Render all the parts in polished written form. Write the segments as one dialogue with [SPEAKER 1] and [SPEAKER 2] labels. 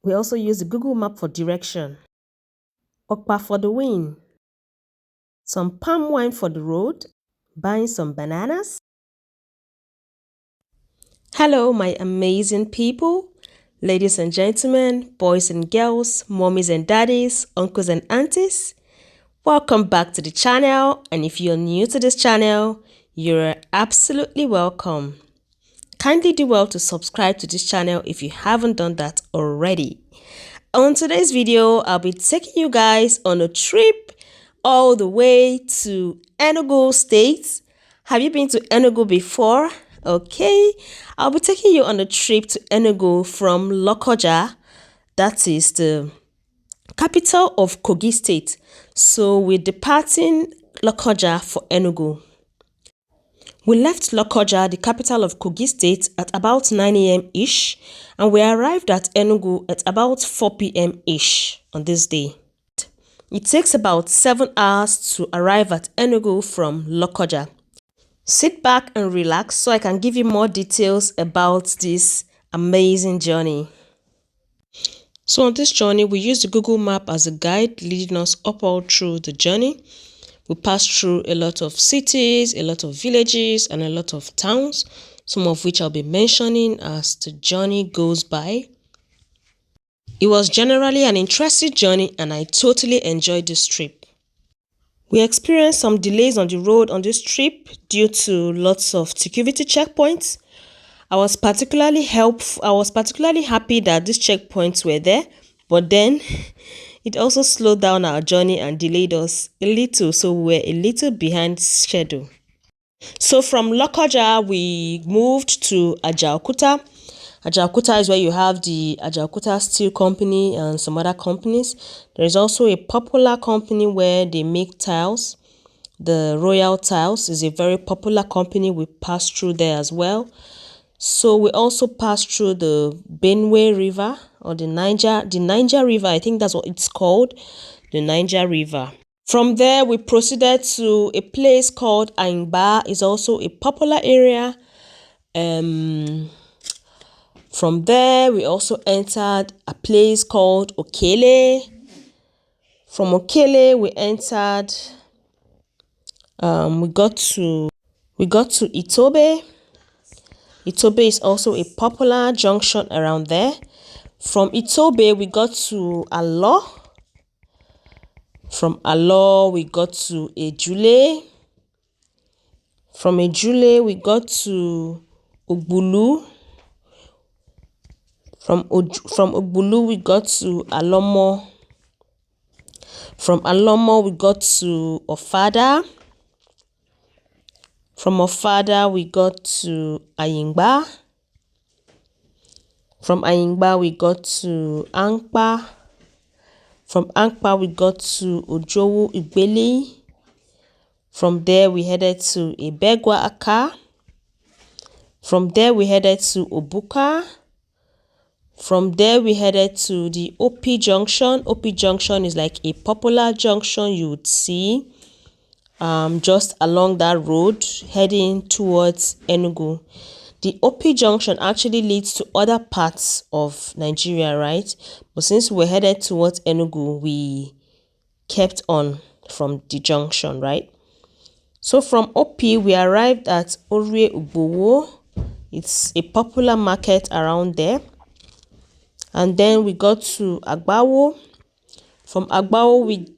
[SPEAKER 1] We also use the Google map for direction. Okpa for the win. Some palm wine for the road. Buying some bananas. Hello, my amazing people. Ladies and gentlemen, boys and girls, mommies and daddies, uncles and aunties. Welcome back to the channel, and if you're new to this channel, you're absolutely welcome. Kindly do well to subscribe to this channel if you haven't done that already. On today's video, I'll be taking you guys on a trip all the way to Enugu State. Have you been to Enugu before? Okay, I'll be taking you on a trip to Enugu from LOKOJA, that is the capital of KOGI State. So we're departing LOKOJA for Enugu. We left LOKOJA, the capital of KOGI State, at about 9 a.m. ish, and we arrived at Enugu at about 4 p.m. ish on this day. It takes about 7 hours to arrive at Enugu from LOKOJA. Sit back and relax so I can give you more details about this amazing journey. So on this journey, we used the Google map as a guide leading us up all through the journey. We passed through a lot of cities, a lot of villages, and a lot of towns, some of which I'll be mentioning as the journey goes by. It was generally an interesting journey, and I totally enjoyed this trip. We experienced some delays on the road on this trip due to lots of security checkpoints. I was particularly happy that these checkpoints were there, but then it also slowed down our journey and delayed us a little, so we were a little behind schedule. So from LOKOJA, we moved to Ajaokuta. Ajaokuta is where you have the Ajaokuta Steel Company and some other companies. There is also a popular company where they make tiles. The Royal Tiles is a very popular company. We passed through there as well. So we also passed through the Benue River, or the Niger River. I think that's what it's called, the Niger River. From there, we proceeded to a place called Aingba. It's also a popular area. From there, we also entered a place called Okele. From Okele, we entered. We got to Itobe. Itobe is also a popular junction around there. From Itobe, we got to Alo. From Alo, we got to Ejule. From Ejule, we got to Ogbulu. From Ogbulu, we got to Alomo. From Alomo, we got to Ofada. From Ofada, we got to Ayingba. From Ayingba, we got to Ankpa. From Ankpa, we got to Ojowu Igbeli. From there, we headed to Ibegwa Aka. From there, we headed to Obuka. From there, we headed to the OP Junction. OP Junction is like a popular junction you would see just along that road heading towards Enugu. The OP Junction actually leads to other parts of Nigeria, right? But since we're headed towards Enugu, we kept on from the junction, right? So from OP, we arrived at Orie Ugbowo. It's a popular market around there. And then we got to Agbawo. From Agbawo, we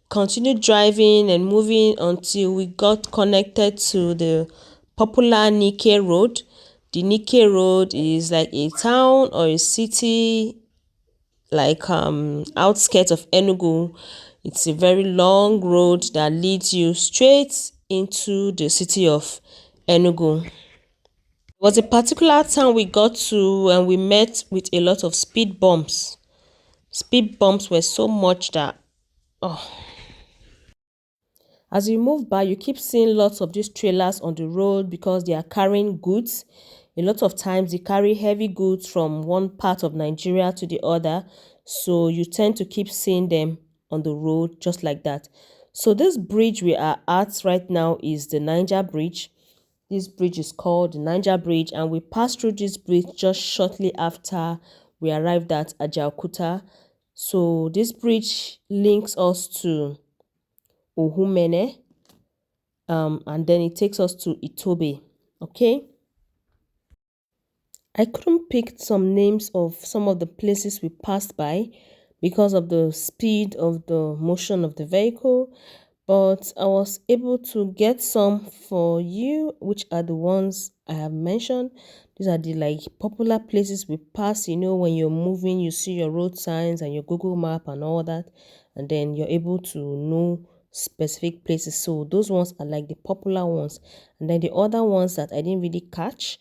[SPEAKER 1] continued driving and moving until we got connected to the popular Nike Road. The Nike Road is like a town or a city, like outskirts of Enugu. It's a very long road that leads you straight into the city of Enugu. It was a particular town we got to, and we met with a lot of speed bumps. Speed bumps were so much that, as you move by, you keep seeing lots of these trailers on the road because they are carrying goods. A lot of times they carry heavy goods from one part of Nigeria to the other. So you tend to keep seeing them on the road just like that. So this bridge we are at right now is the Niger Bridge. This bridge is called the Niger Bridge, and we passed through this bridge just shortly after we arrived at Ajaokuta. So this bridge links us to Ohumene, and then it takes us to Itobe. Okay. I couldn't pick some names of some of the places we passed by because of the speed of the motion of the vehicle, but I was able to get some for you, which are the ones I have mentioned. These are the like popular places we pass. You know, when you're moving, you see your road signs and your Google map and all that, and then you're able to know specific places. So those ones are like the popular ones, and then the other ones that I didn't really catch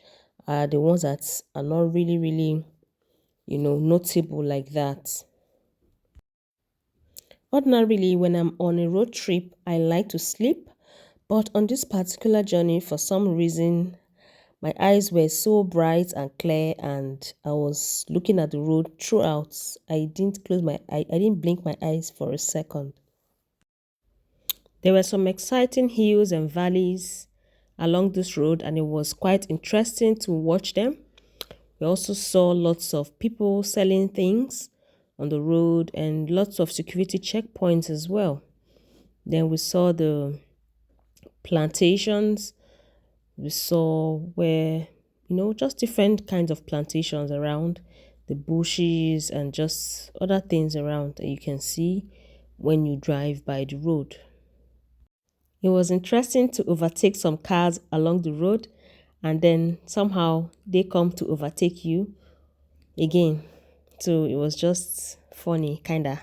[SPEAKER 1] are the ones that are not really, notable like that. Ordinarily, when I'm on a road trip, I like to sleep, but on this particular journey, for some reason, my eyes were so bright and clear, and I was looking at the road throughout. I didn't blink my eyes for a second. There were some exciting hills and valleys along this road, and it was quite interesting to watch them. We also saw lots of people selling things on the road and lots of security checkpoints as well. Then we saw the plantations. We saw where, just different kinds of plantations around, the bushes and just other things around that you can see when you drive by the road. It was interesting to overtake some cars along the road, and then somehow they come to overtake you again. So it was just funny, kinda.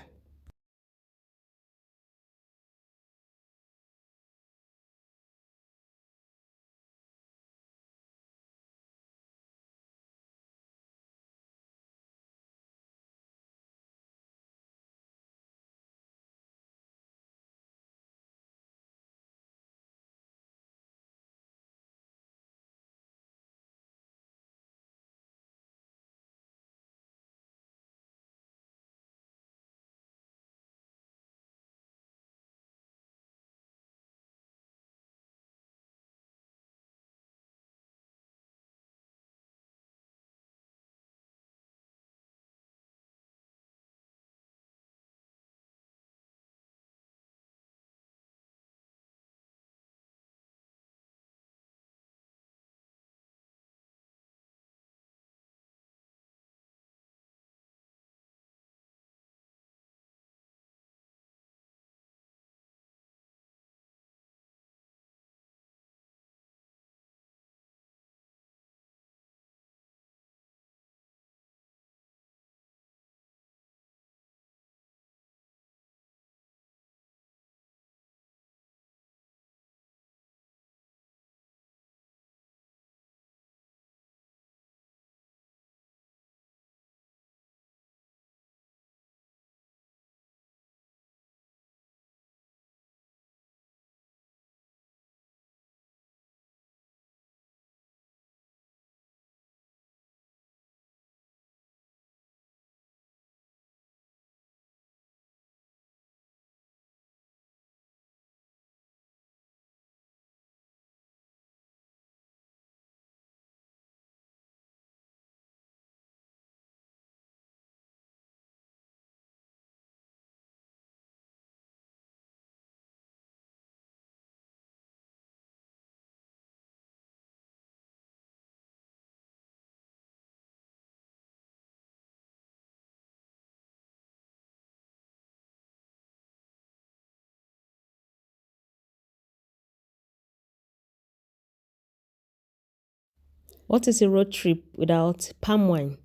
[SPEAKER 1] What is a road trip without palm wine?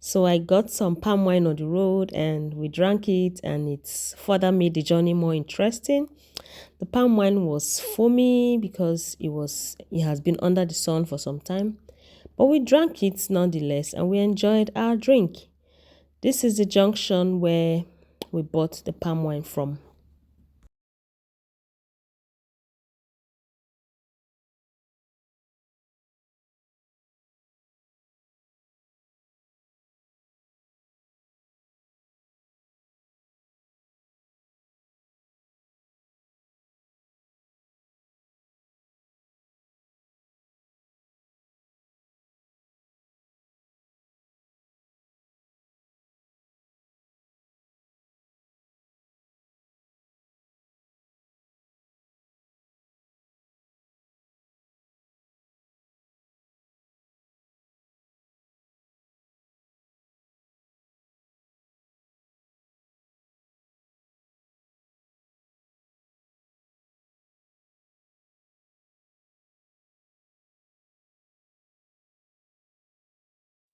[SPEAKER 1] So I got some palm wine on the road and we drank it, and it's further made the journey more interesting. The palm wine was foamy because it has been under the sun for some time, but we drank it nonetheless and we enjoyed our drink. This is the junction where we bought the palm wine from.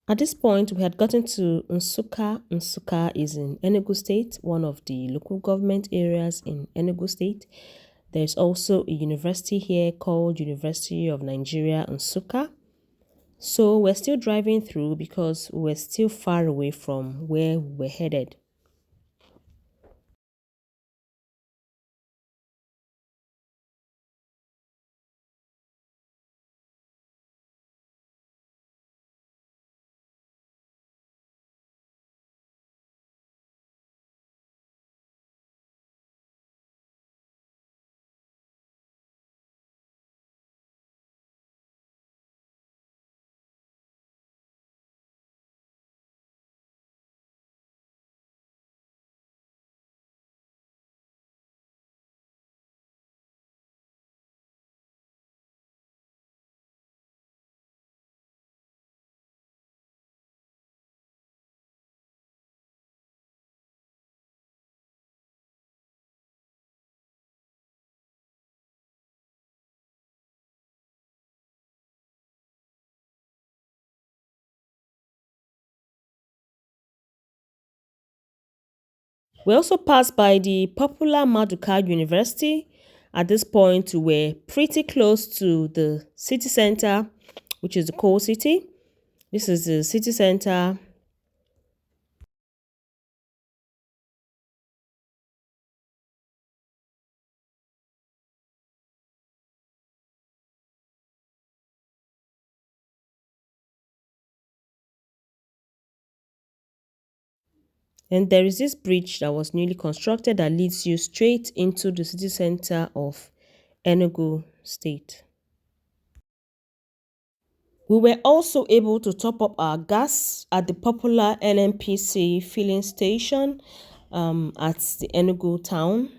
[SPEAKER 1] At this point, we had gotten to Nsukka. Nsukka is in Enugu State, one of the local government areas in Enugu State. There's also a university here called University of Nigeria, Nsukka. So we're still driving through because we're still far away from where we're headed. We also passed by the popular Maduka University. At this point, we were pretty close to the city center, which is the coal city. This is the city center. And there is this bridge that was newly constructed that leads you straight into the city center of Enugu State. We were also able to top up our gas at the popular NNPC filling station at the Enugu town.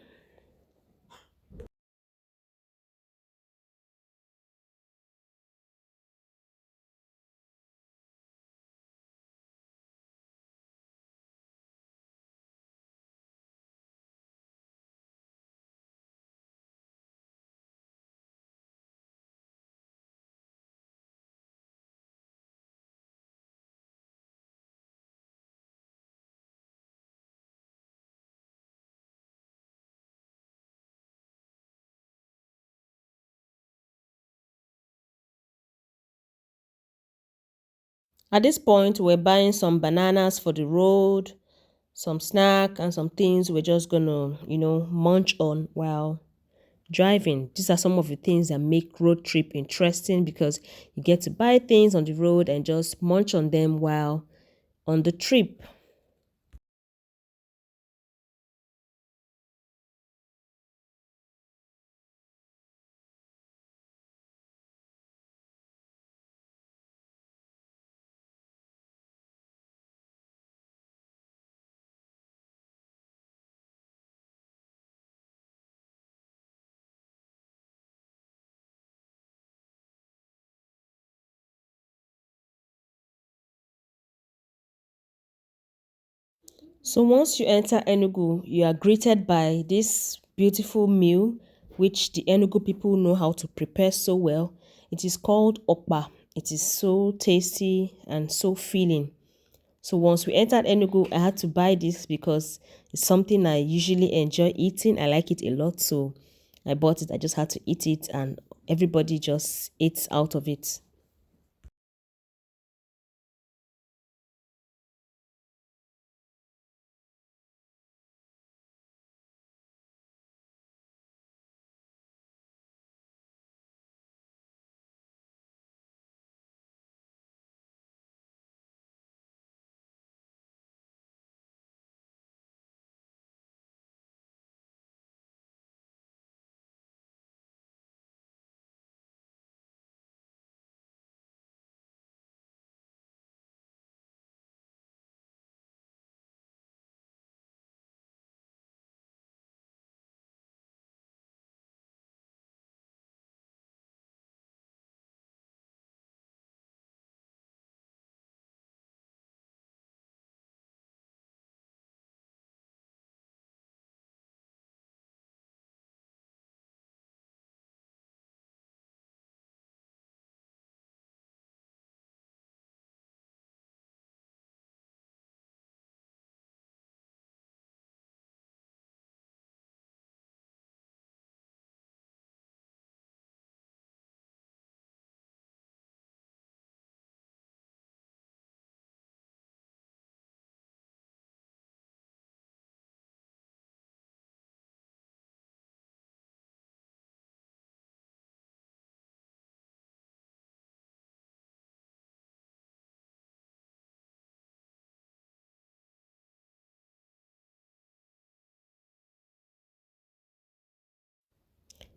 [SPEAKER 1] At this point, we're buying some bananas for the road, some snack, and some things we're just gonna, munch on while driving. These are some of the things that make road trip interesting because you get to buy things on the road and just munch on them while on the trip. So once you enter Enugu, you are greeted by this beautiful meal which the Enugu people know how to prepare so well. It is called okpa. It is so tasty and so filling. So once we entered Enugu, I had to buy this because it's something I usually enjoy eating. I like it a lot, so I bought it. I just had to eat it and everybody just ate out of it.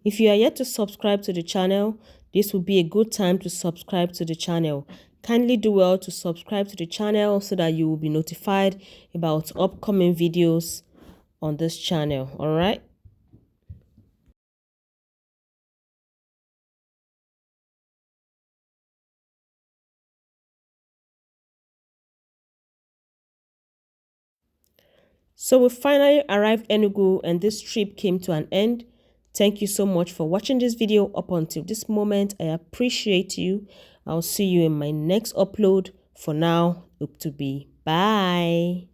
[SPEAKER 1] If you are yet to subscribe to the channel, this will be a good time to subscribe to the channel. Kindly do well to subscribe to the channel so that you will be notified about upcoming videos on this channel. All right. So we finally arrived Enugu and this trip came to an end. Thank you so much for watching this video up until this moment. I appreciate you. I'll see you in my next upload. For now, up to be. Bye.